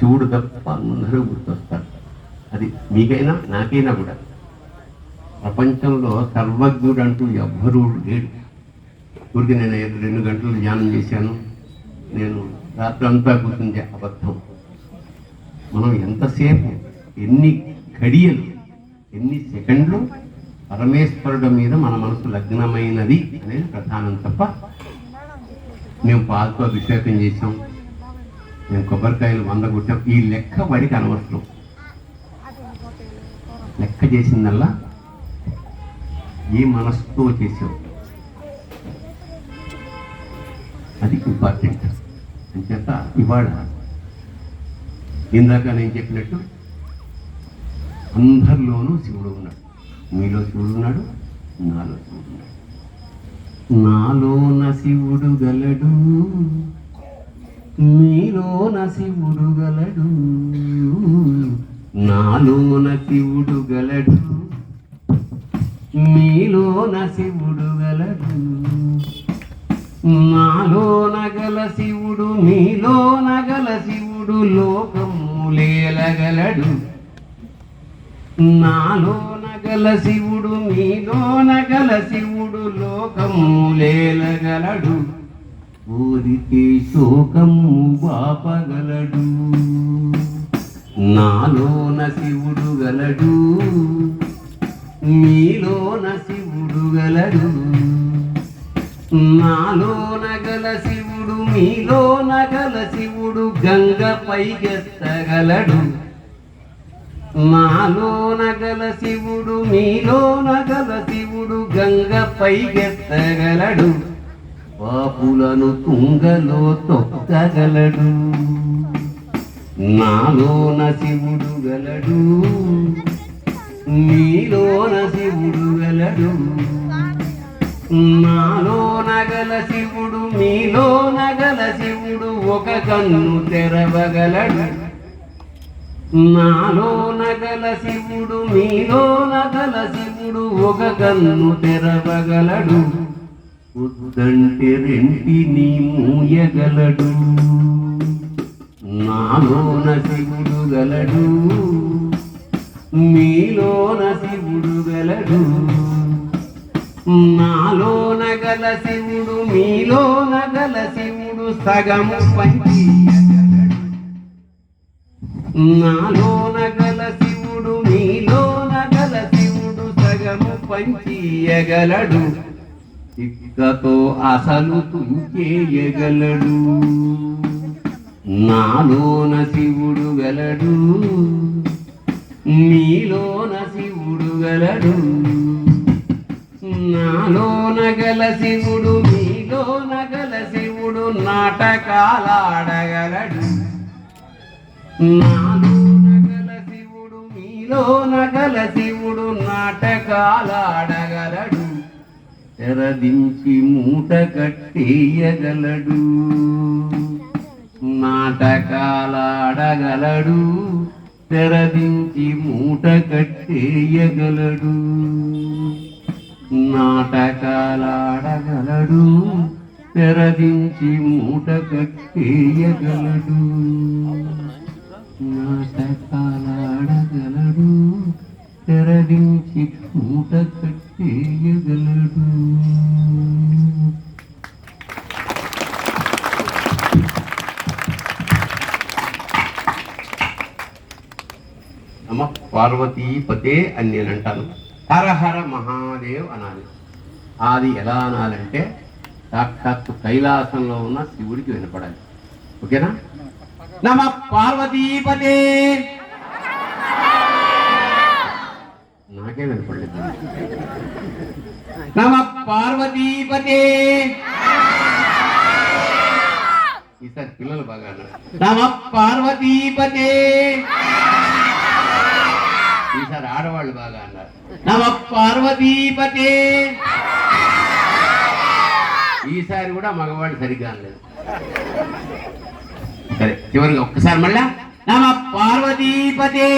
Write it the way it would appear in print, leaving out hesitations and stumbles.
శివుడు తప్ప అందరూ గుర్తొస్తారు. అది మీకైనా నాకైనా కూడా. ప్రపంచంలో సర్వజ్ఞుడు అంటూ ఎవ్వరూ లేడు. ఊరికి నేను 2 గంటలు ధ్యానం చేశాను, నేను రాత్రంతా కూర్చుంటే అబద్ధం. మనం ఎంతసేపు, ఎన్ని ఘడియలు, ఎన్ని సెకండ్లు పరమేశ్వరుడు మీద మన మనసు లగ్నమైనది అనేది ప్రధానం తప్ప, మేము పాలతో అభిషేకం చేసాం, మేము కొబ్బరికాయలు 100 కొట్టాం, ఈ లెక్క వాడికి అనవసరం. లెక్క చేసిందల్లా ఏ మనసుతో చేసాం అది ఇంపార్టెంట్. అంచేత ఇవాళ ఇందాక నేను చెప్పినట్టు అందరిలోనూ శివుడు ఉన్నాడు. మీలో శివుడు ఉన్నాడు, నాలో శివుడు ఉన్నాడు. నాలోన శివుడు గలడు, మీలోన శివుడు గలడు. నాలోన శివుడు గలడు, మీలోన శివుడు గలడు. నాలోన గల శివుడు, మీలోన గల శివుడు లోకములేలగలడు. నాలోన గల శివుడు, మీలోన గల శివుడు లోకములేలగలడు. ఊరికి శోకము బాపగలడు. నాలోన శివుడు గలడు, మీలోన శివుడు గలడు. నాలోన గల శివుడు, మీలోన గల శివుడు గంగ పైకెత్తగలడు. నాలోన గల శివుడు, మీలోన గల శివుడు గంగ పైకెత్తగలడు. పాపులను తుంగలో తొక్కగలడు. నాలోన శివుడు గలడు, మీలోన శివుడు గలడు. నాలోన గల శివుడు, మీలోన గల శివుడు ఒక కన్ను తెరవగలడు. నాలోన గల శివుడు, మీలోన గల శివుడు ఒక కన్ను తెరవగలడు. వద్దంటే రెంటిని మూయగలడు. నాలోన శివుడు గలడు, మీలోన శివుడు గలడు. నాలోన గల శివుడు, మీలోన గల శివుడు సగము పంచియగలడు. నాలోన గల శివుడు, మీలోన గల శివుడు సగము పంచియగలడు. ఇక్కతో అసలు తుంచేయగలడు. నాలోన శివుడు గలడు, మీలోన శివుడు గలడు. నాలోన గల శివుడు, మీలోన గల శివుడు నాటకాలాడగలడు. నాలోన గల శివుడు, మీలోన గల శివుడు నాటకాలాడగలడు. తెరదించి మూట కట్టేయగలడు. నాటకాలాడగలడు, తెరదించి మూట కట్టేయగలడు. నాటకాలాడగలడు, తెరదించి మూట కట్టేయగలడు. నాటకాలాడగలడు, తెరదించి మూట కట్టేయగలడు. నమ పార్వతీపతే అని నేను అంటాను. హర హర మహాదేవ్ అనాలి. అది ఎలా అనాలంటే సాక్షాత్తు కైలాసంలో ఉన్న శివుడికి వినపడాలి. ఓకేనా? నమ పార్వతీపతే. నాకే వినపడలేదు. నమ పార్వతీపతే. ఈసారి పిల్లలు బాగా అన్నారు. నమ పార్వతీపతే. ఈసారి ఆడవాళ్ళు బాగా అన్నారు. నమ పార్వతీపతే. ఈసారి కూడా మగవాళ్ళు సరిగ్గా అనలేదు. సరే, చివరిగా ఒక్కసారి మళ్ళా నమ పార్వతీపతే.